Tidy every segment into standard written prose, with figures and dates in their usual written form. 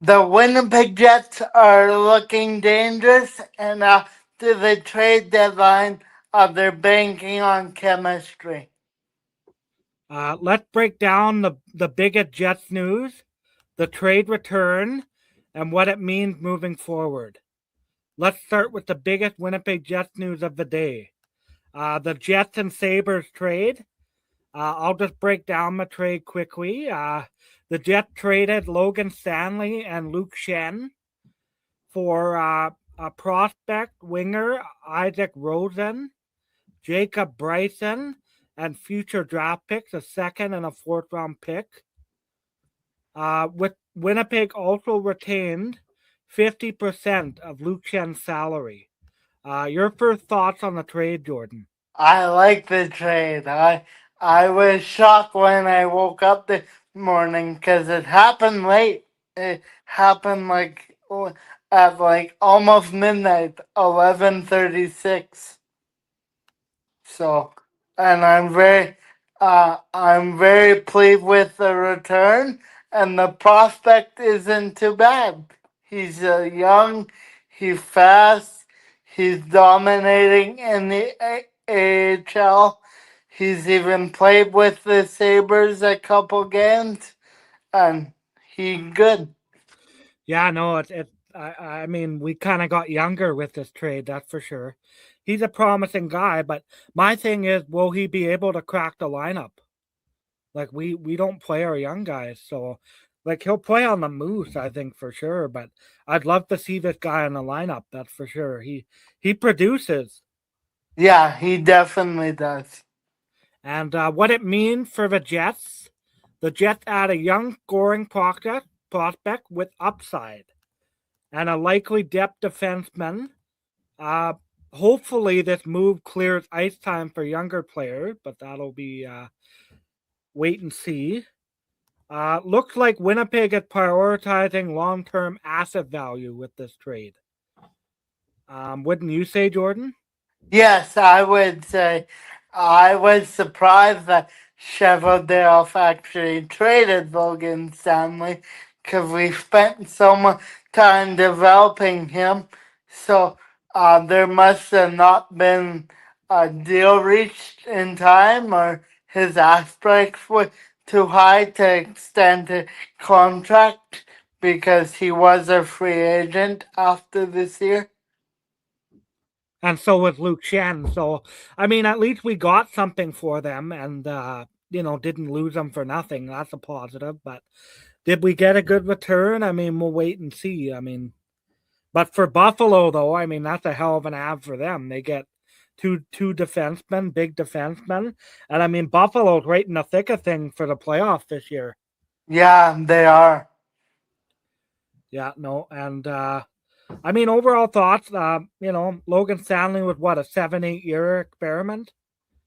The Winnipeg Jets are looking dangerous, and after the trade deadline, they're banking on chemistry. Let's break down the biggest Jets news, the trade return, and what it means moving forward. Let's start with the biggest Winnipeg Jets news of the day. The Jets and Sabres trade. I'll just break down the trade quickly. The Jets traded Logan Stanley and Stanley-Schenn for a prospect winger, Isaac Rosen, Jacob Bryson, and future draft picks, a second and a fourth round pick. With Winnipeg also retained 50% of Stanley-Schenn's salary. Your first thoughts on the trade, Jordan? I like the trade. I was shocked when I woke up this morning because it happened late. It happened at almost midnight, 11:36. So, and I'm very pleased with the return, and the prospect isn't too bad. He's young, he's fast, he's dominating in the AHL. He's even played with the Sabres a couple games, and he's good. Yeah, no, I mean, we kind of got younger with this trade, that's for sure. He's a promising guy, but my thing is, will he be able to crack the lineup? Like we don't play our young guys, so like he'll play on the Moose, I think for sure. But I'd love to see this guy in the lineup. That's for sure. He produces, Yeah, he definitely does. and what it means for the Jets. The Jets add a young scoring prospect with upside and a likely depth defenseman. Uh, Hopefully this move clears ice time for younger players, but that'll be wait and see. Looks like Winnipeg is prioritizing long-term asset value with this trade. Wouldn't you say, Jordan? Yes, I would say I was surprised that Cheveldayoff actually traded Logan Stanley because we spent so much time developing him. So there must have not been a deal reached in time, or his aspects were too high to extend the contract because he was a free agent after this year. And so was Stanley-Schenn. So, I mean, at least we got something for them and, didn't lose them for nothing. That's a positive. But did we get a good return? I mean, we'll wait and see. I mean, but for Buffalo, though, I mean, that's a hell of an ad for them. They get two defensemen, big defensemen. And I mean, Buffalo's right in the thick of things for the playoffs this year. Yeah, they are. Yeah, no. And, I mean, overall thoughts, Logan Stanley was what, a 7-8 year experiment?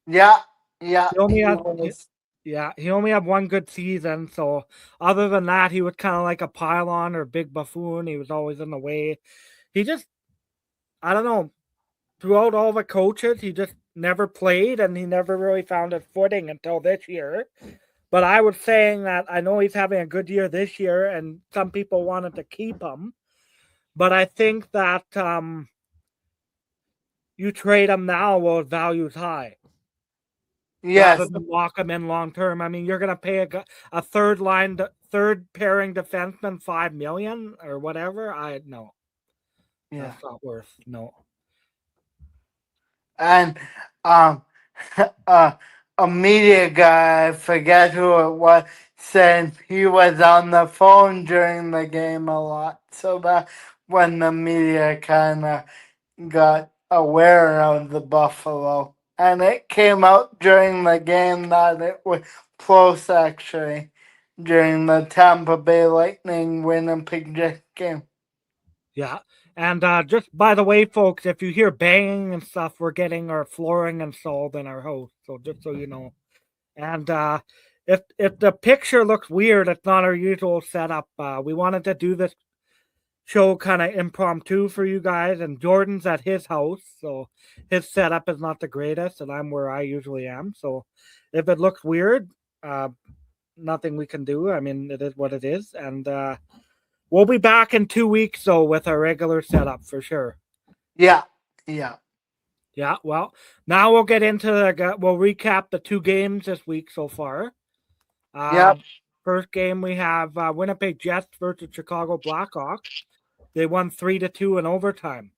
Yeah, yeah, He only he had, was. yeah, he only had one good season. So other than that, he was kind of like a pylon or big buffoon. He was always in the way. He just, I don't know, throughout all the coaches, he just never played and he never really found his footing until this year. But I was saying that I know he's having a good year this year, and some people wanted to keep him. But I think that you trade him now while his value's high, rather Yes, than lock him in long term. I mean, you're going to pay a third pairing defenseman $5 million or whatever. I no, yeah, that's not worth no. and um, uh, a media guy, I forget who it was, said he was on the phone during the game a lot. So that when the media kind of got aware of the Buffalo, and it came out during the game that it was close actually during the Tampa Bay Lightning Winnipeg Jets game. Yeah. And just by the way, folks, if you hear banging and stuff, we're getting our flooring installed in our house. So just so you know. And if the picture looks weird, it's not our usual setup. We wanted to do this show kind of impromptu for you guys, and Jordan's at his house, so his setup is not the greatest, and I'm where I usually am. So if it looks weird, nothing we can do. I mean, it is what it is. And We'll be back in 2 weeks, though, with our regular setup for sure. Yeah. Yeah, well, now we'll get into we'll recap the 2 games this week so far. Yep. First game we have Winnipeg Jets versus Chicago Blackhawks. They won 3-2 in overtime.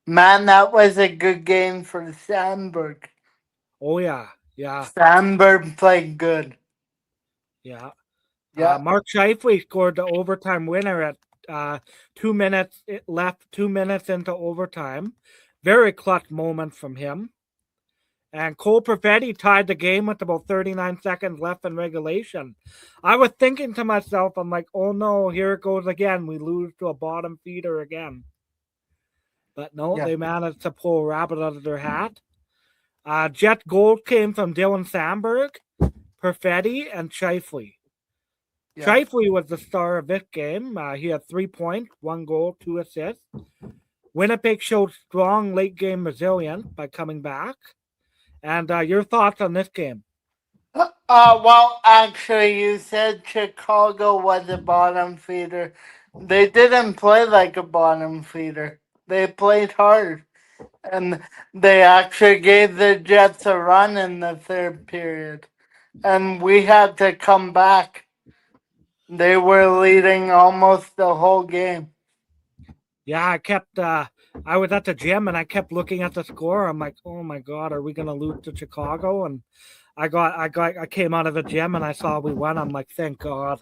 Man, that was a good game for Sandberg. Oh yeah. Sandberg played good. Yeah. Yeah. Mark Scheifele scored the overtime winner at 2 minutes left, 2 minutes into overtime. Very clutch moment from him. And Cole Perfetti tied the game with about 39 seconds left in regulation. I was thinking to myself, I'm like, oh no, here it goes again. We lose to a bottom feeder again. But no, they managed to pull a rabbit out of their hat. Jet gold came from Dylan Sandberg, Perfetti, and Scheifele. Scheifele was the star of this game. He had 3 points, 1 goal, 2 assists. Winnipeg showed strong late game resilience by coming back. And your thoughts on this game? Well, actually, you said Chicago was a bottom feeder. They didn't play like a bottom feeder. They played hard. And they actually gave the Jets a run in the third period. And we had to come back. They were leading almost the whole game. Yeah, I was at the gym and I kept looking at the score. I'm like, oh my God, are we going to lose to Chicago? And I came out of the gym and I saw we won. I'm like, thank God.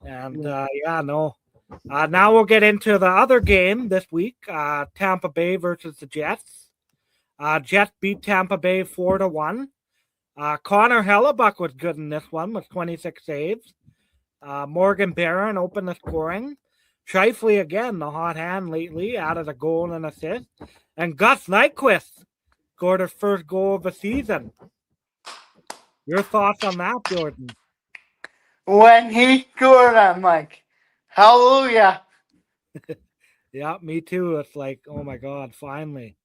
And now we'll get into the other game this week. Tampa Bay versus the Jets. Jets beat Tampa Bay 4-1. Connor Hellebuck was good in this one with 26 saves. Morgan Barron opened the scoring. Scheifele again, the hot hand lately, added a goal and an assist. And Gus Nyquist scored his first goal of the season. Your thoughts on that, Jordan? When he scored, I'm like, hallelujah. Yeah, me too. It's like, oh my God, finally.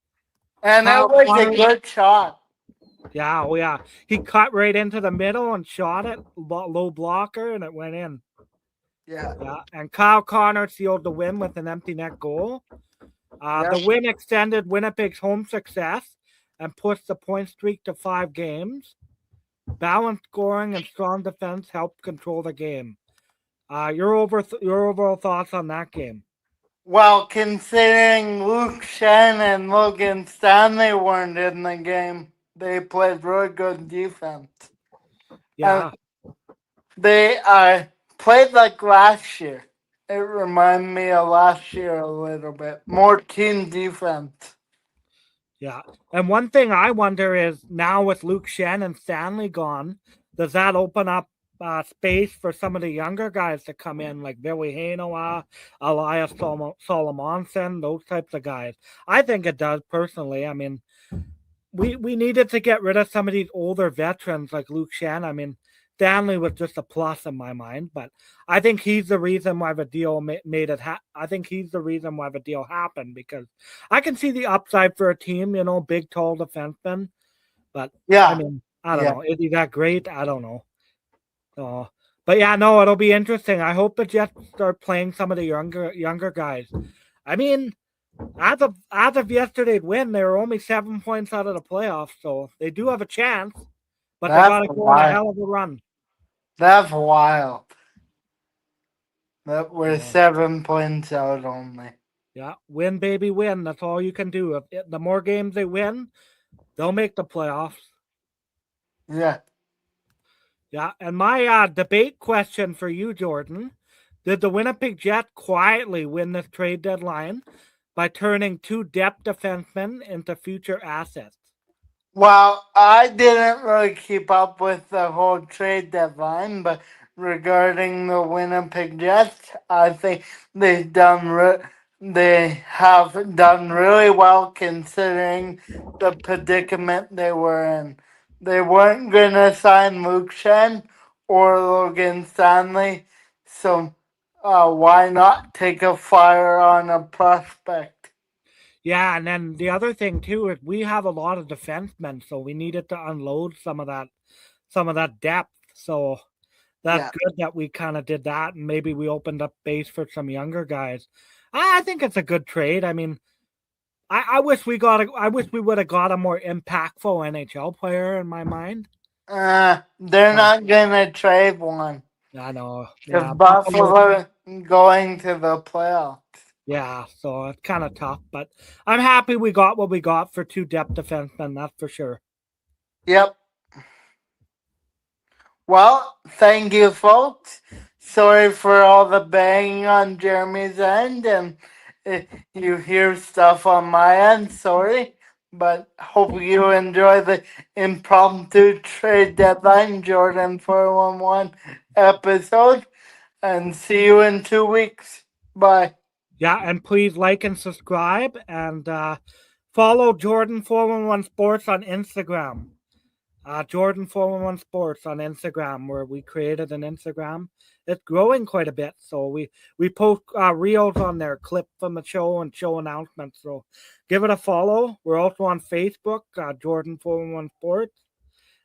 And it was a good shot. Yeah, oh yeah. He cut right into the middle and shot it, low blocker, and it went in. Yeah. And Kyle Connor sealed the win with an empty net goal. The win extended Winnipeg's home success and pushed the point streak to 5 games. Balanced scoring and strong defense helped control the game. Your overall thoughts on that game? Well, considering Luke-Schenn and Logan Stanley weren't in the game, they played really good defense. Yeah. They played like last year. It reminded me of last year a little bit. More team defense. Yeah. And one thing I wonder is now with Luke-Schenn and Stanley gone, does that open up space for some of the younger guys to come in, like Billy Hainoa, Elias Solomonson, those types of guys? I think it does personally. I mean, we needed to get rid of some of these older veterans like Luke-Schenn. I mean, Stanley was just a plus in my mind, but I think he's the reason why the deal made it. I think he's the reason why the deal happened because I can see the upside for a team, big, tall defenseman. But I mean, I don't know. Is he that great? I don't know. But yeah, no, it'll be interesting. I hope the Jets start playing some of the younger guys. I mean, as of yesterday's win, they were only 7 points out of the playoffs, so they do have a chance. But they got to go on a hell of a run. That's wild. That we're 7 points out only. Yeah, win, baby, win. That's all you can do. The more games they win, they'll make the playoffs. Yeah. Yeah, and my debate question for you, Jordan, did the Winnipeg Jets quietly win this trade deadline by turning 2 depth defensemen into future assets? Well, I didn't really keep up with the whole trade deadline, but regarding the Winnipeg Jets, I think they have done really well considering the predicament they were in. They weren't gonna sign Luke-Schenn or Logan Stanley, so why not take a flyer on a prospect? Yeah, and then the other thing too is we have a lot of defensemen, so we needed to unload some of that depth. So that's Yeah. good that we kind of did that, and maybe we opened up base for some younger guys. I think it's a good trade. I mean, I wish we would have got a more impactful NHL player in my mind. They're not gonna trade one. I know. The Yeah, Buffalo going to the playoffs. Yeah, so it's kind of tough, but I'm happy we got what we got for 2 depth defensemen, that's for sure. Yep. Well, thank you, folks. Sorry for all the banging on Jeremy's end, and if you hear stuff on my end, sorry. But hope you enjoy the impromptu trade deadline Jordan 411 episode, and see you in 2 weeks. Bye. Yeah, and please like and subscribe, and follow Jordan 411 Sports on Instagram. Jordan 411 Sports on Instagram, where we created an Instagram. It's growing quite a bit, so we post reels on there, clip from the show and show announcements. So give it a follow. We're also on Facebook, Jordan 411 Sports,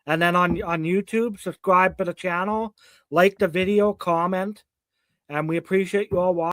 and then on YouTube. Subscribe to the channel, like the video, comment, and we appreciate you all watching.